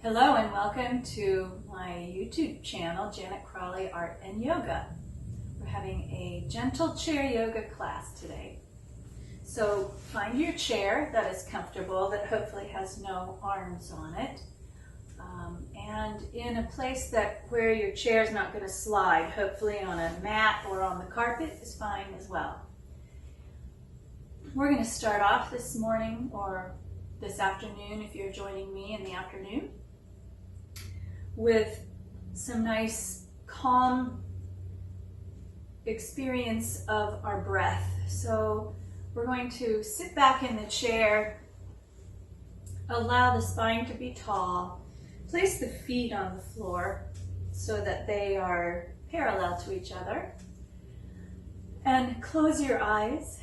Hello and welcome to my YouTube channel, Janet Crawley Art and Yoga. We're having a gentle chair yoga class today. So find your chair that is comfortable, that hopefully has no arms on it, and in a place where your chair is not going to slide, hopefully on a mat or on the carpet is fine as well. We're going to start off this morning or this afternoon if you're joining me in the afternoon with some nice calm experience of our breath. So we're going to sit back in the chair, allow the spine to be tall, place the feet on the floor so that they are parallel to each other, and close your eyes.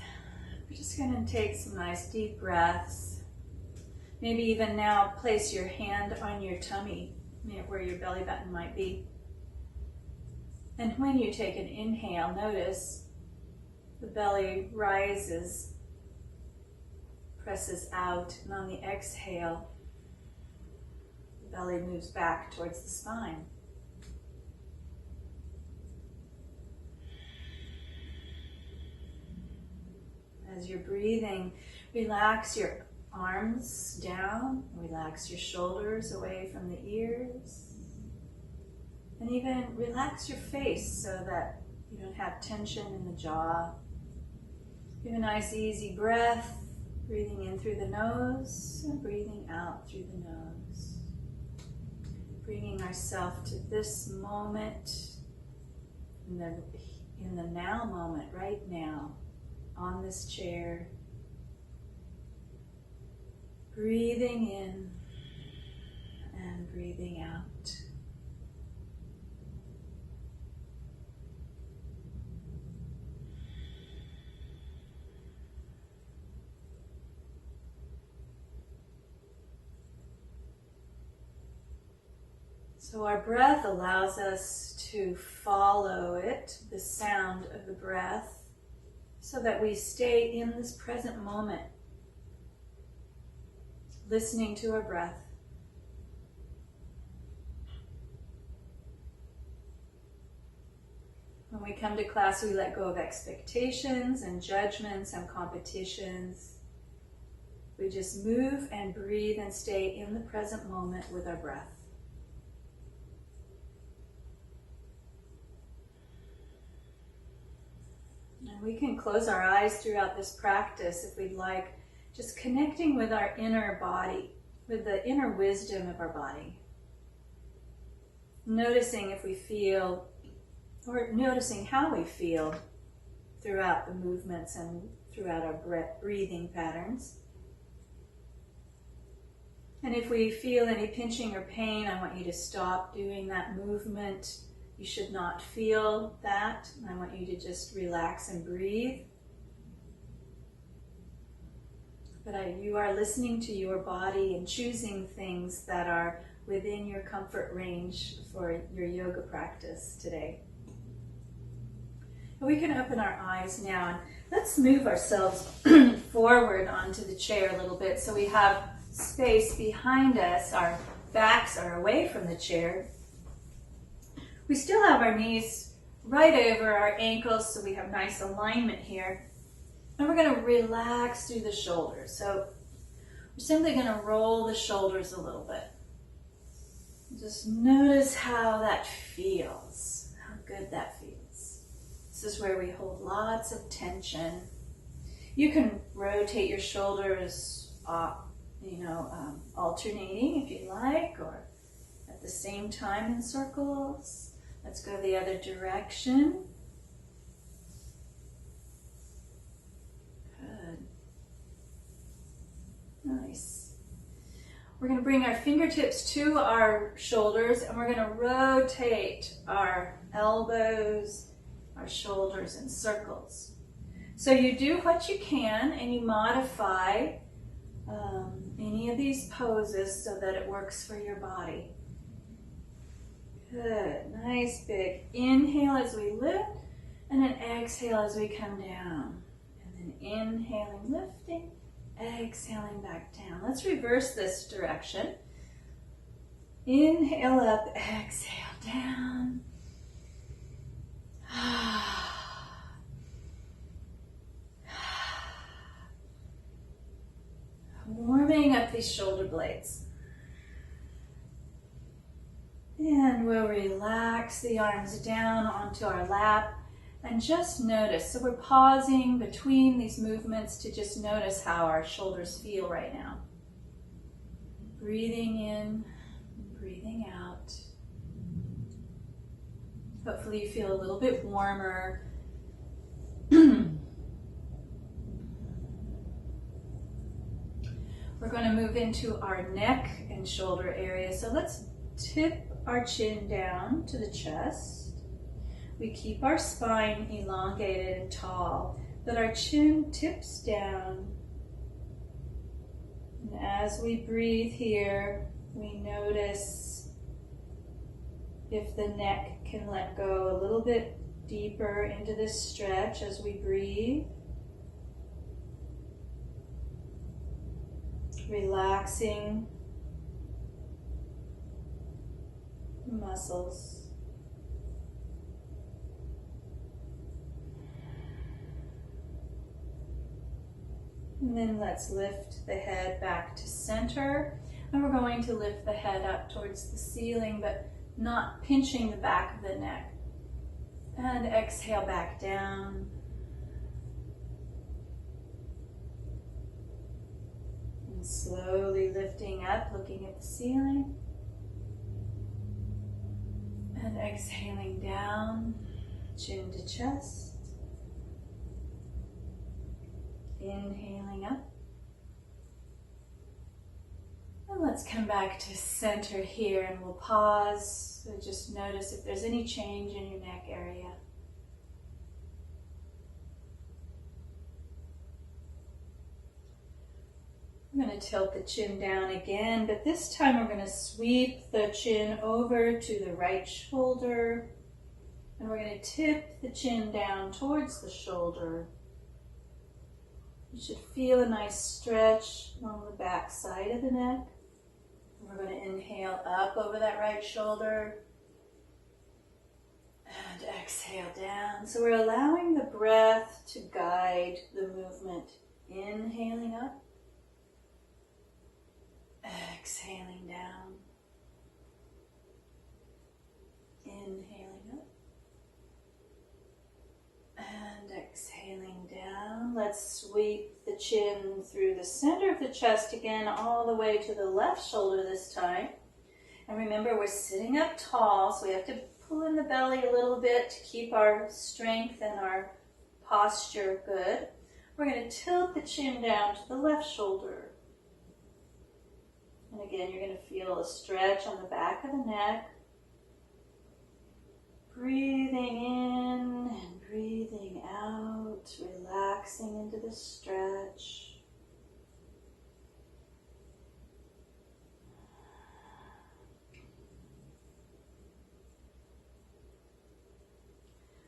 We're just going to take some nice deep breaths. Maybe even now place your hand on your tummy, where your belly button might be. And when you take an inhale, notice the belly rises, presses out, and on the exhale, the belly moves back towards the spine. As you're breathing, relax your arms down, relax your shoulders away from the ears, and even relax your face so that you don't have tension in the jaw. Give a nice easy breath, breathing in through the nose and breathing out through the nose. Bringing ourselves to this moment, in the now moment, right now, on this chair. Breathing in and breathing out. So our breath allows us to follow it, the sound of the breath, so that we stay in this present moment, listening to our breath. When we come to class, we let go of expectations and judgments and competitions. We just move and breathe and stay in the present moment with our breath. And we can close our eyes throughout this practice if we'd like, just connecting with our inner body, with the inner wisdom of our body. Noticing if we feel, or noticing how we feel throughout the movements and throughout our breathing patterns. And if we feel any pinching or pain, I want you to stop doing that movement. You should not feel that. I want you to just relax and breathe. But you are listening to your body and choosing things that are within your comfort range for your yoga practice today. And we can open our eyes now and let's move ourselves forward onto the chair a little bit so we have space behind us. Our backs are away from the chair. We still have our knees right over our ankles, so we have nice alignment here. And we're going to relax through the shoulders. So we're simply going to roll the shoulders a little bit. Just notice how that feels, how good that feels. This is where we hold lots of tension. You can rotate your shoulders, alternating if you like, or at the same time in circles. Let's go the other direction. Nice. We're going to bring our fingertips to our shoulders and we're going to rotate our elbows, our shoulders in circles. So you do what you can and you modify any of these poses so that it works for your body. Good. Nice big inhale as we lift and an exhale as we come down. And then inhaling, lifting, exhaling back down. Let's reverse this direction. Inhale up, exhale down. Warming up these shoulder blades. And we'll relax the arms down onto our lap and just notice. So we're pausing between these movements to just notice how our shoulders feel right now. Breathing in, breathing out. Hopefully you feel a little bit warmer. We're going to move into our neck and shoulder area. So let's tip our chin down to the chest. We keep our spine elongated and tall, but our chin tips down. And as we breathe here, we notice if the neck can let go a little bit deeper into this stretch as we breathe. Relaxing the muscles. And then let's lift the head back to center. And we're going to lift the head up towards the ceiling, but not pinching the back of the neck. And exhale back down. And slowly lifting up, looking at the ceiling. And exhaling down, chin to chest. Inhaling up. And let's come back to center here and we'll pause. So just notice if there's any change in your neck area. I'm going to tilt the chin down again, but this time we're going to sweep the chin over to the right shoulder. And we're going to tip the chin down towards the shoulder. You should feel a nice stretch along the back side of the neck. And we're going to inhale up over that right shoulder. And exhale down. So we're allowing the breath to guide the movement. Inhaling up. Exhaling down. Inhaling up. And exhaling down. Let's sweep the chin through the center of the chest again, all the way to the left shoulder this time. And remember, we're sitting up tall, so we have to pull in the belly a little bit to keep our strength and our posture good. We're going to tilt the chin down to the left shoulder. And again, you're going to feel a stretch on the back of the neck. Breathing in and breathing out, relaxing into the stretch.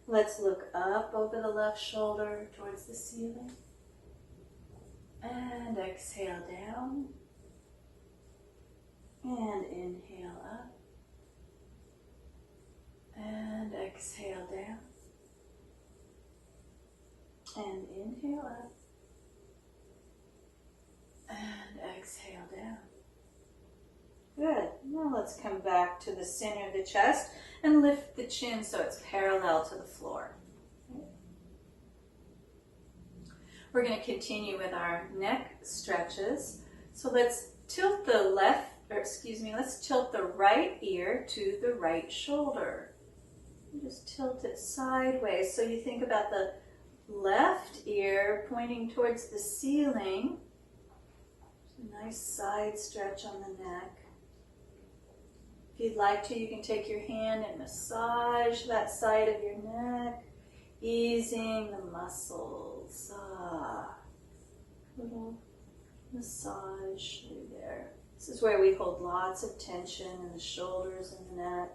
Let's look up over the left shoulder towards the ceiling. And exhale down. And inhale up. And exhale down. And inhale up. And exhale down. Good. Now let's come back to the center of the chest and lift the chin so it's parallel to the floor. Okay. We're going to continue with our neck stretches. So let's tilt the let's tilt the right ear to the right shoulder. Just tilt it sideways. So you think about the left ear pointing towards the ceiling. A nice side stretch on the neck. If you'd like to, you can take your hand and massage that side of your neck, easing the muscles. Little massage through there. This is where we hold lots of tension in the shoulders and the neck.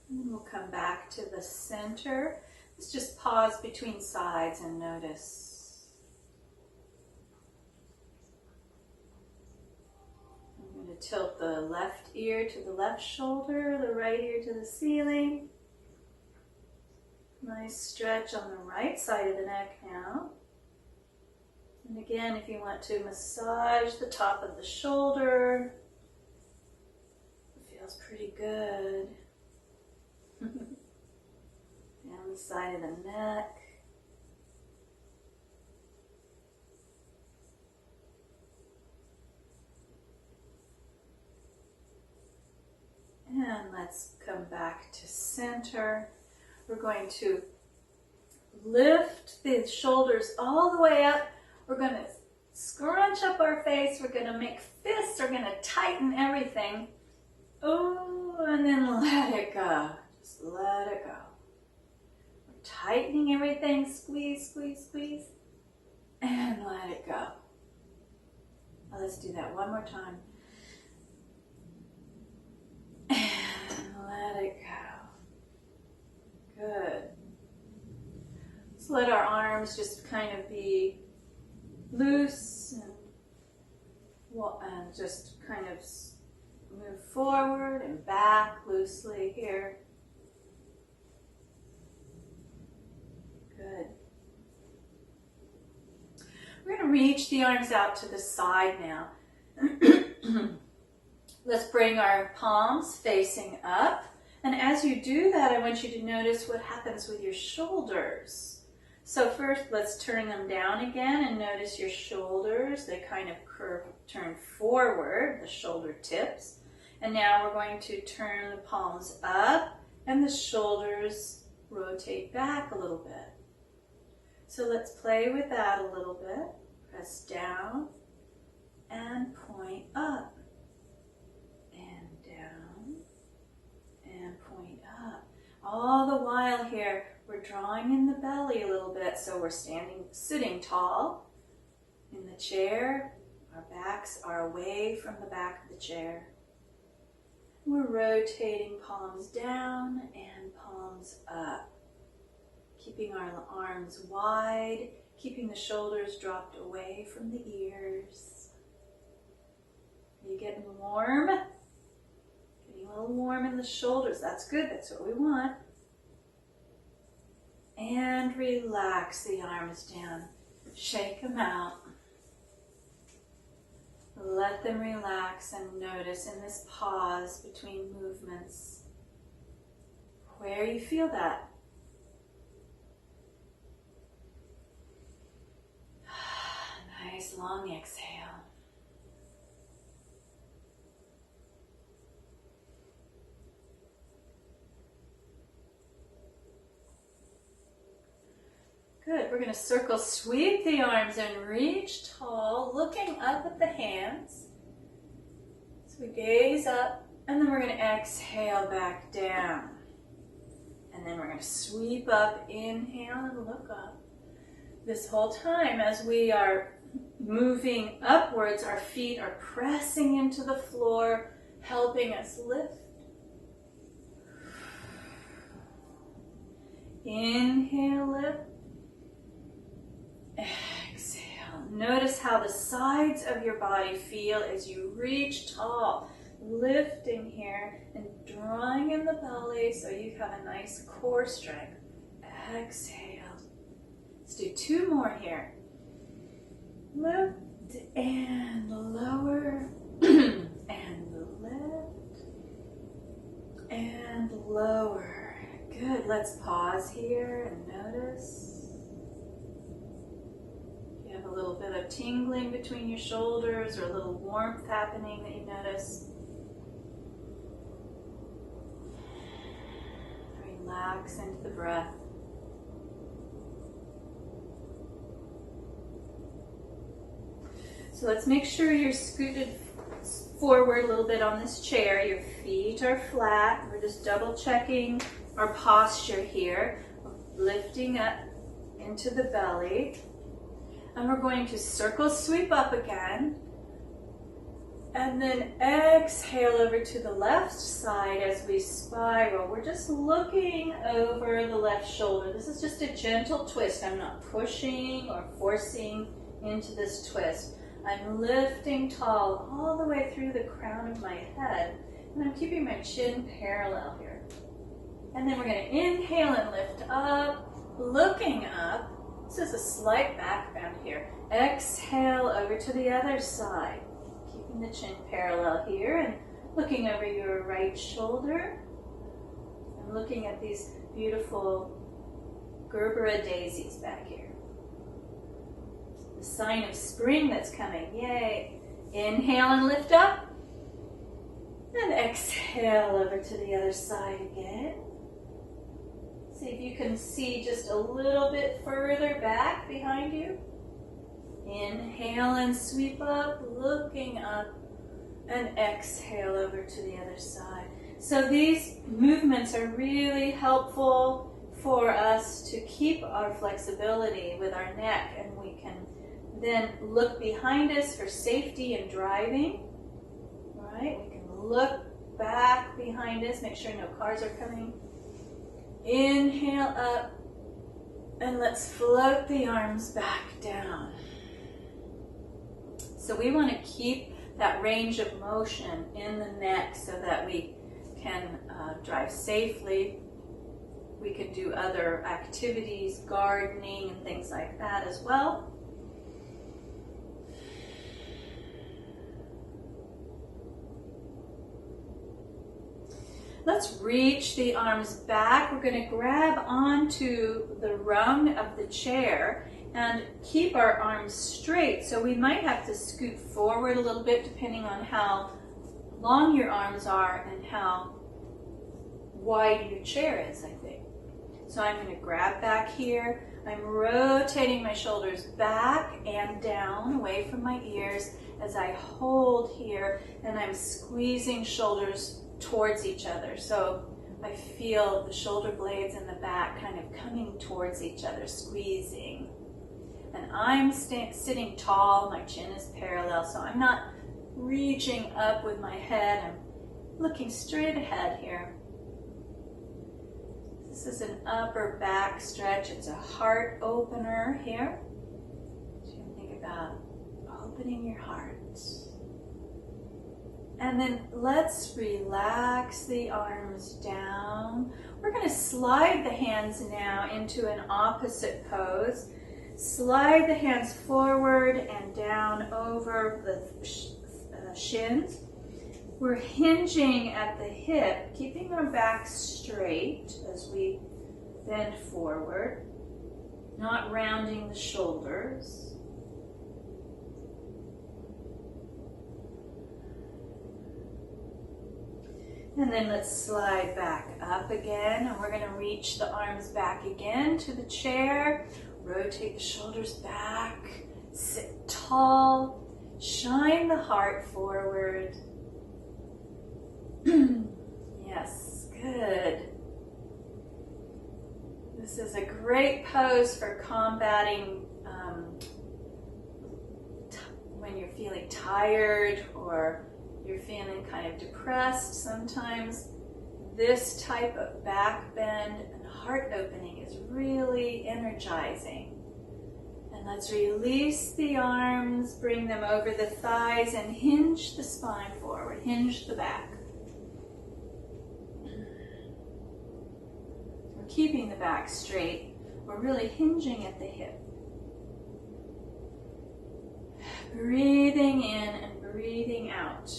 And then we'll come back to the center. Let's just pause between sides and notice. tilt the left ear to the left shoulder, the right ear to the ceiling. Nice stretch on the right side of the neck now. And again, if you want to massage the top of the shoulder, it feels pretty good. Down the side of the neck. And let's come back to center. We're going to lift the shoulders all the way up. We're going to scrunch up our face. We're going to make fists. We're going to tighten everything. Oh, and then let it go. Just let it go. We're tightening everything. Squeeze, squeeze, squeeze. And let it go. Now let's do that one more time. And let it go. Good. Let's let our arms just kind of be loose and just kind of move forward and back loosely here. Good. We're going to reach the arms out to the side now. Let's bring our palms facing up. And as you do that, I want you to notice what happens with your shoulders. So first, let's turn them down again and notice your shoulders. They kind of turn forward, the shoulder tips. And now we're going to turn the palms up and the shoulders rotate back a little bit. So let's play with that a little bit. Press down and point up. And down and point up. All the while here, we're drawing in the belly a little bit, so we're sitting tall in the chair. Our backs are away from the back of the chair. We're rotating palms down and palms up. Keeping our arms wide, keeping the shoulders dropped away from the ears. Are you getting warm? Getting a little warm in the shoulders. That's good. That's what we want. And relax the arms down. Shake them out. Let them relax and notice in this pause between movements where you feel that. Nice long exhale. Good. We're going to circle sweep the arms and reach tall, looking up at the hands. So we gaze up, and then we're going to exhale back down. And then we're going to sweep up, inhale, and look up. This whole time, as we are moving upwards, our feet are pressing into the floor, helping us lift. Inhale, lift. Exhale. Notice how the sides of your body feel as you reach tall, lifting here and drawing in the belly so you have a nice core strength. Exhale. Let's do two more here. Lift and lower and lift and lower. Good. Let's pause here and notice. You have a little bit of tingling between your shoulders or a little warmth happening that you notice. Relax into the breath. So let's make sure you're scooted forward a little bit on this chair. Your feet are flat. We're just double checking our posture here, lifting up into the belly. And we're going to circle sweep up again. And then exhale over to the left side as we spiral. We're just looking over the left shoulder. This is just a gentle twist. I'm not pushing or forcing into this twist. I'm lifting tall all the way through the crown of my head, and I'm keeping my chin parallel here. And then we're going to inhale and lift up, looking up. This is a slight back bend here. Exhale over to the other side, keeping the chin parallel here and looking over your right shoulder. I'm looking at these beautiful Gerbera daisies back here. The sign of spring that's coming, yay. Inhale and lift up. And exhale over to the other side again. See if you can see just a little bit further back behind you. Inhale and sweep up, looking up, and exhale over to the other side. So these movements are really helpful for us to keep our flexibility with our neck, and we can then look behind us for safety and driving. All right, we can look back behind us, make sure no cars are coming. Inhale up, and let's float the arms back down. So we want to keep that range of motion in the neck so that we can drive safely. We can do other activities, gardening and things like that as well. Let's reach the arms back. We're going to grab onto the rung of the chair and keep our arms straight. So we might have to scoot forward a little bit depending on how long your arms are and how wide your chair is, I think. So I'm going to grab back here. I'm rotating my shoulders back and down away from my ears as I hold here, and I'm squeezing shoulders towards each other. So I feel the shoulder blades in the back kind of coming towards each other, squeezing. And I'm sitting tall, my chin is parallel, so I'm not reaching up with my head. I'm looking straight ahead here. This is an upper back stretch. It's a heart opener here. So you can think about opening your heart. And then let's relax the arms down. We're going to slide the hands now into an opposite pose. Slide the hands forward and down over the shins. We're hinging at the hip, keeping our back straight as we bend forward, not rounding the shoulders. And then let's slide back up again, and we're going to reach the arms back again to the chair. Rotate the shoulders back, sit tall, shine the heart forward. Yes, good. This is a great pose for combating when you're feeling tired or you're feeling kind of depressed. Sometimes this type of back bend and heart opening is really energizing. And let's release the arms, bring them over the thighs, and hinge the spine forward, hinge the back. We're keeping the back straight. We're really hinging at the hip. Breathing in and breathing out.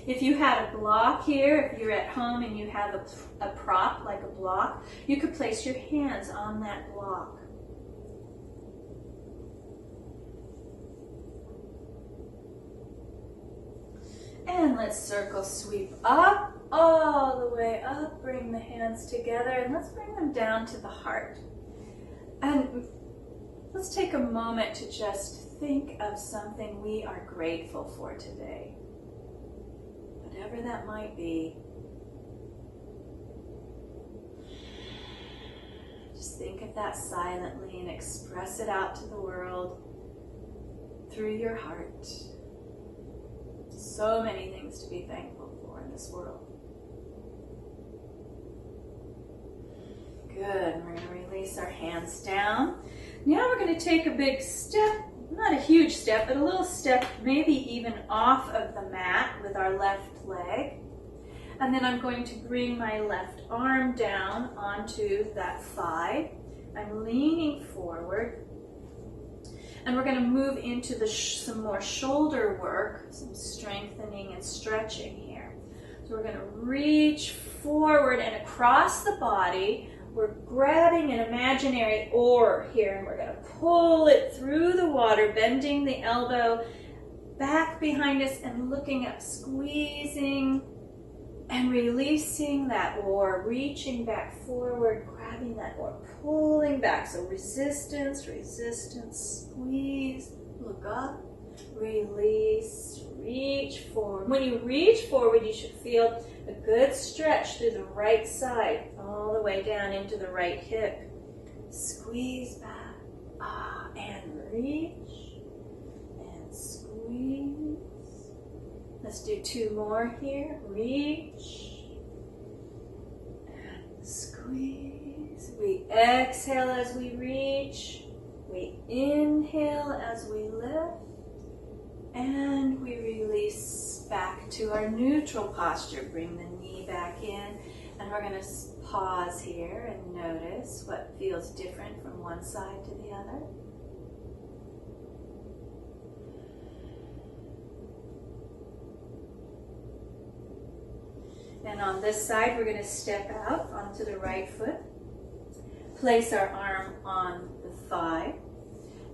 If you had a block here, if you're at home and you have a prop like a block, you could place your hands on that block. And let's circle sweep up, all the way up, bring the hands together, and let's bring them down to the heart. And let's take a moment to just think of something we are grateful for today. Whatever that might be. Just think of that silently and express it out to the world through your heart. So many things to be thankful for in this world. Good. We're going to release our hands down. Now we're going to take a big step, not a huge step, but a little step, maybe even off of the mat with our left leg. And then I'm going to bring my left arm down onto that thigh. I'm leaning forward. And we're going to move into some more shoulder work, some strengthening and stretching here. So we're going to reach forward and across the body. We're grabbing an imaginary oar here, and we're going to pull it through the water, bending the elbow back behind us and looking up, squeezing and releasing that oar, reaching back forward, grabbing that oar, pulling back. So resistance, resistance, squeeze, look up, release, reach forward. When you reach forward, you should feel a good stretch through the right side, all the way down into the right hip. Squeeze back, and reach, and squeeze. Let's do 2 more here. Reach, and squeeze. We exhale as we reach. We inhale as we lift. And we release back to our neutral posture. Bring the knee back in. And we're going to pause here and notice what feels different from one side to the other. And on this side, we're going to step out onto the right foot. Place our arm on the thigh.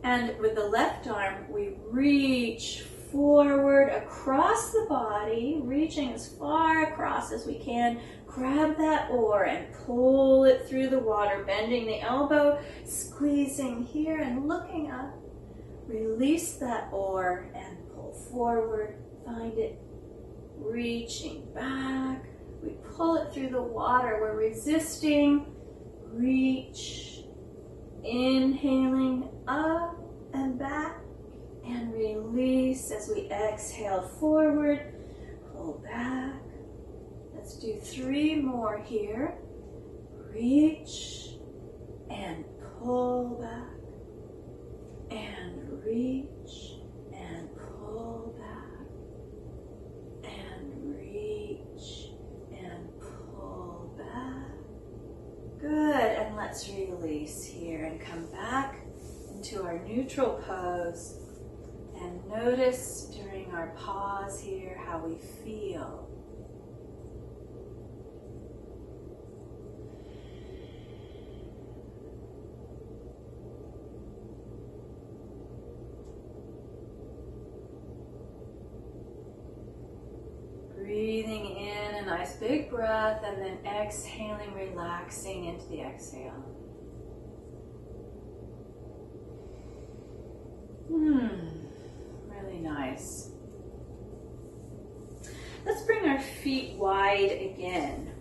And with the left arm, we reach forward across the body, reaching as far across as we can. Grab that oar and pull it through the water, bending the elbow, squeezing here and looking up. Release that oar and pull forward. Find it reaching back. We pull it through the water. We're resisting. Reach. Inhaling up and back. And release as we exhale forward. Pull back. Let's do 3 more here. Reach and pull back. And reach and pull back. And reach and pull back. Good. And let's release here and come back into our neutral pose. And notice during our pause here how we feel. Breathing in a nice big breath and then exhaling, relaxing into the exhale. Really nice. Let's bring our feet wide again.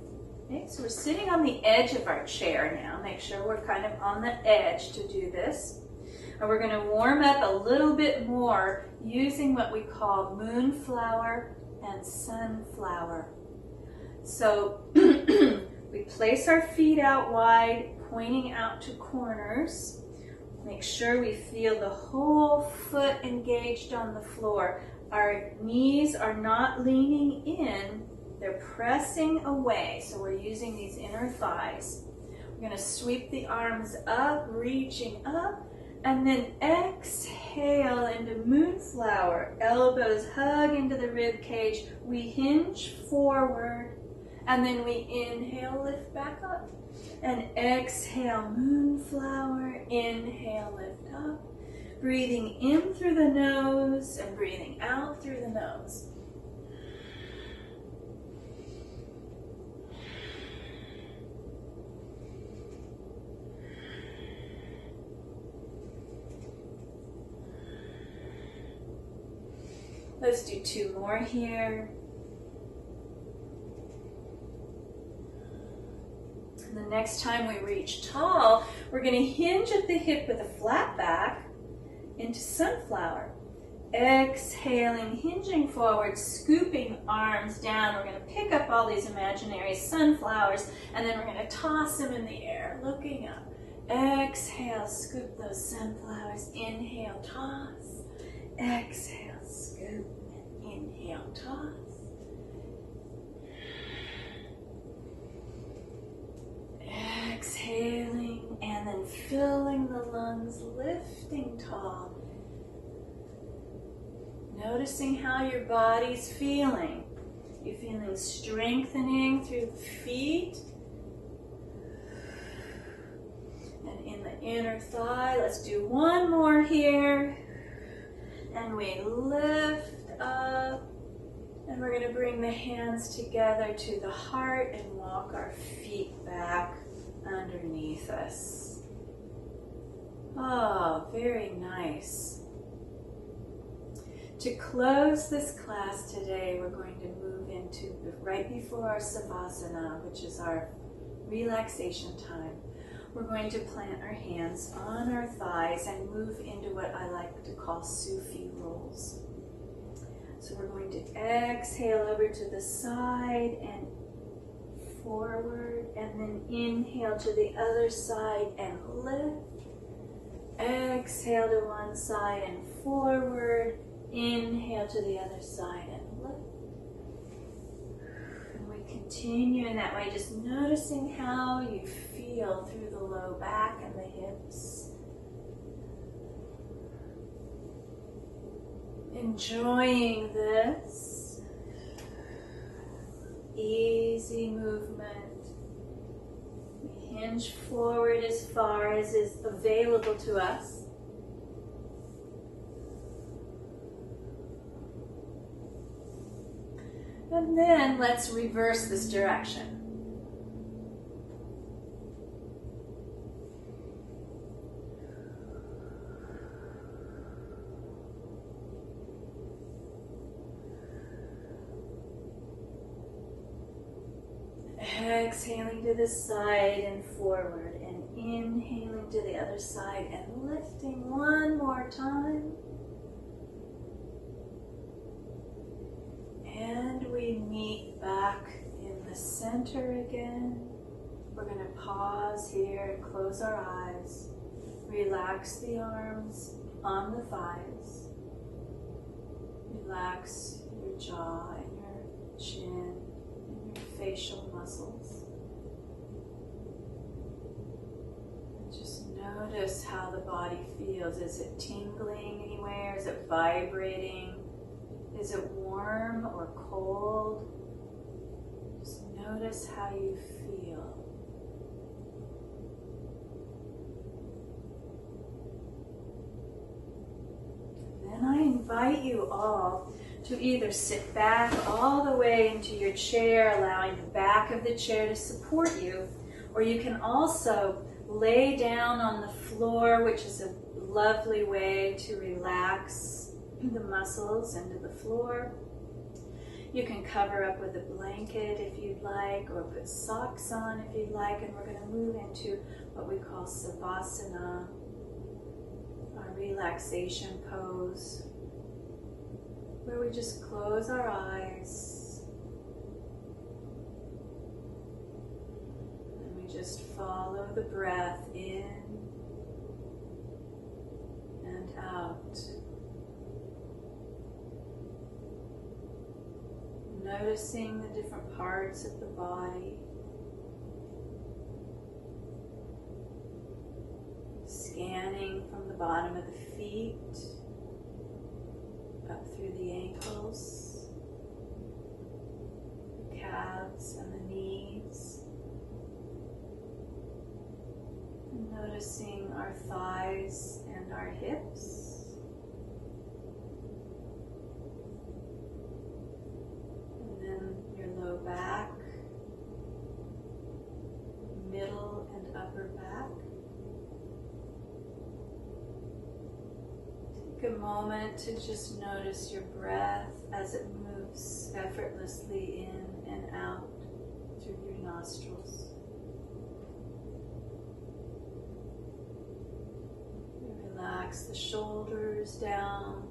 Okay, so we're sitting on the edge of our chair now. Make sure we're kind of on the edge to do this. And we're going to warm up a little bit more using what we call moonflower and sunflower. So we place our feet out wide, pointing out to corners. Make sure we feel the whole foot engaged on the floor. Our knees are not leaning in, they're pressing away. So we're using these inner thighs. We're going to sweep the arms up, reaching up, and then exhale into moonflower. Elbows hug into the rib cage. We hinge forward, and then we inhale, lift back up. And exhale, moonflower, inhale, lift up. Breathing in through the nose and breathing out through the nose. Let's do 2 more here. And the next time we reach tall, we're going to hinge at the hip with a flat back into sunflower. Exhaling, hinging forward, scooping arms down. We're going to pick up all these imaginary sunflowers and then we're going to toss them in the air, looking up. Exhale, scoop those sunflowers. Inhale, toss. Exhale, scoop. Inhale, toss. Exhaling and then filling the lungs, lifting tall. Noticing how your body's feeling. You're feeling strengthening through the feet and in the inner thigh. Let's do one more here. And we lift up. And we're going to bring the hands together to the heart and walk our feet back underneath us. Oh, very nice. To close this class today, we're going to move into right before our Savasana, which is our relaxation time. We're going to plant our hands on our thighs and move into what I like to call Sufi rolls. So we're going to exhale over to the side and forward, and then inhale to the other side and lift. Exhale to one side and forward. Inhale to the other side and lift. And we continue in that way, just noticing how you feel through the low back and the hips. Enjoying this easy movement. We hinge forward as far as is available to us. And then let's reverse this direction. Exhaling to the side and forward, and inhaling to the other side and lifting one more time. And we meet back in the center again. We're going to pause here and close our eyes. Relax the arms on the thighs. Relax your jaw and your chin and your facial muscles. And just notice how the body feels. Is it tingling anywhere? Is it vibrating? Is it warm or cold? Just notice how you feel. Then I invite you all to either sit back all the way into your chair, allowing the back of the chair to support you, or you can also lay down on the floor, which is a lovely way to relax the muscles into the floor. You can cover up with a blanket if you'd like, or put socks on if you'd like, and we're going to move into what we call Savasana, our relaxation pose, where we just close our eyes and we just follow the breath in and out. Noticing the different parts of the body. Scanning from the bottom of the feet up through the ankles, the calves and the knees. And noticing our thighs and our hips. Low back, middle and upper back. Take a moment to just notice your breath as it moves effortlessly in and out through your nostrils. You relax the shoulders down,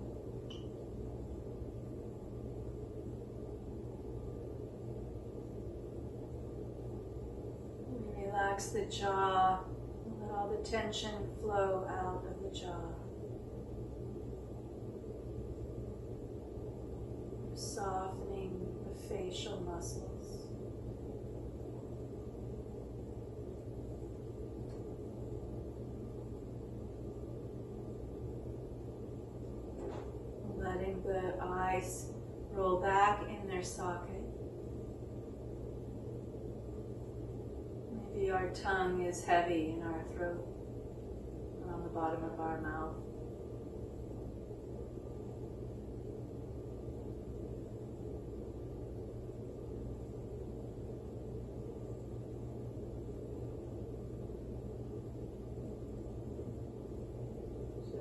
Relax the jaw. Let all the tension flow out of the jaw. Softening the facial muscles. Letting the eyes roll back in their socket. Maybe our tongue is heavy in our throat or on the bottom of our mouth.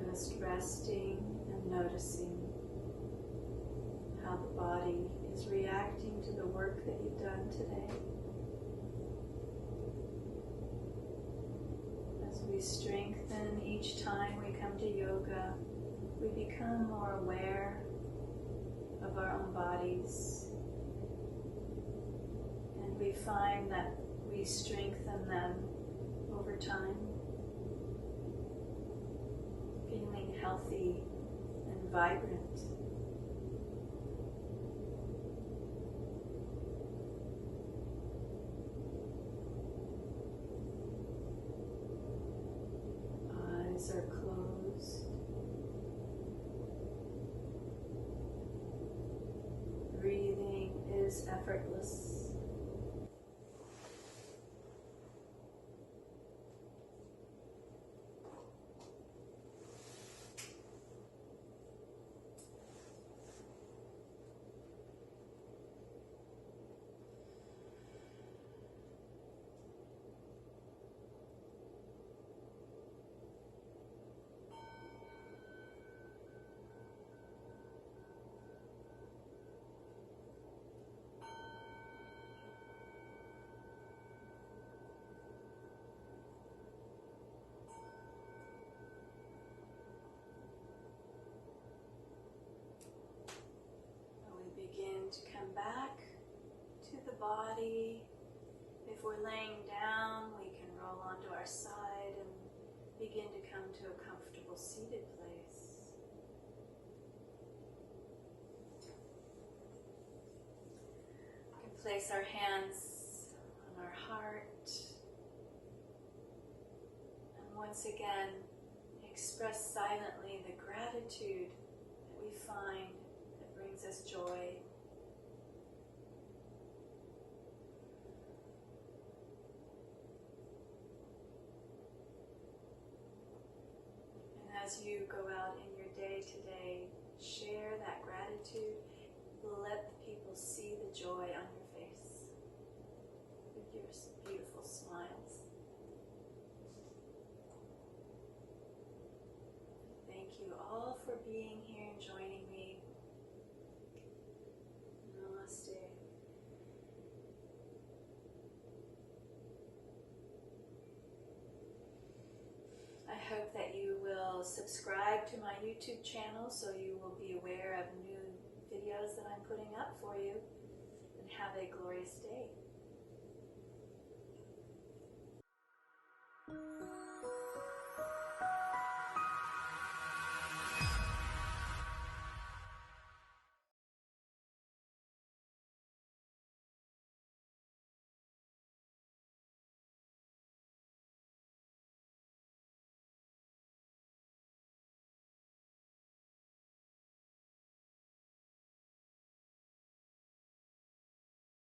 Just resting and noticing how the body is reacting to the work that you've done today. As we strengthen each time we come to yoga, we become more aware of our own bodies, and we find that we strengthen them over time, feeling healthy and vibrant. Eyes are closed. Breathing is effortless. Begin to come back to the body. If we're laying down, we can roll onto our side and begin to come to a comfortable seated place. We can place our hands on our heart and once again express silently the gratitude that we find that brings us joy. As you go out in your day today, share that gratitude. Let the people see the joy on your face with your beautiful smiles. Thank you all for being here and joining me. Namaste. I hope that you will subscribe to my YouTube channel so you will be aware of new videos that I'm putting up for you, and have a glorious day.